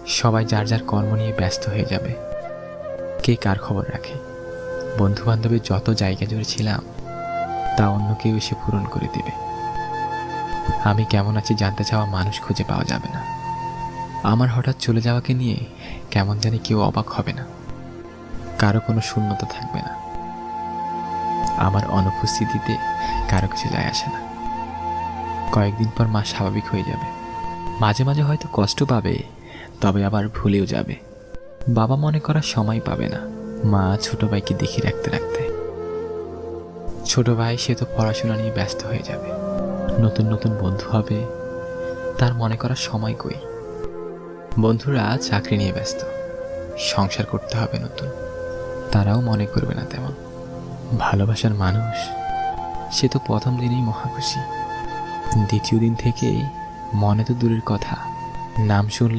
সবাই যার যার কর্ম নিয়ে ব্যস্ত হয়ে যাবে। কে কার খবর রাখে? বন্ধু বান্ধবের যত জায়গা জুড়ে ছিলাম তা অন্য কেউ এসে পূরণ করে দেবে। আমি কেমন আছি জানতে চাওয়া মানুষ খুঁজে পাওয়া যাবে না। আমার হঠাৎ চলে যাওয়াকে নিয়ে কেমন জানি কেউ অবাক হবে না। কারো কোনো শূন্যতা থাকবে না। আমার অনুপস্থিতিতে কারো কিছু যায় আসে না। কয়েকদিন পর মা স্বাভাবিক হয়ে যাবে। মাঝে মাঝে হয়তো কষ্ট পাবে, তবে আবার ভুলেও যাবে। বাবা মনে করার সময় পাবে না। মা ছোট ভাইকে দেখে রাখতে রাখতে। ছোট ভাই সে তো পড়াশোনা নিয়ে ব্যস্ত হয়ে যাবে। নতুন নতুন বন্ধু হবে, তার মনে করার সময় কই। বন্ধুরা চাকরি নিয়ে ব্যস্ত, সংসার করতে হবে নতুন, তারাও মনে করবে না তেমন। ভালোবাসার মানুষ সে তো প্রথম দিনেই মহাখুশি, দ্বিতীয় দিন থেকেই মনে তো দূরের কথা, নাম শুনলেই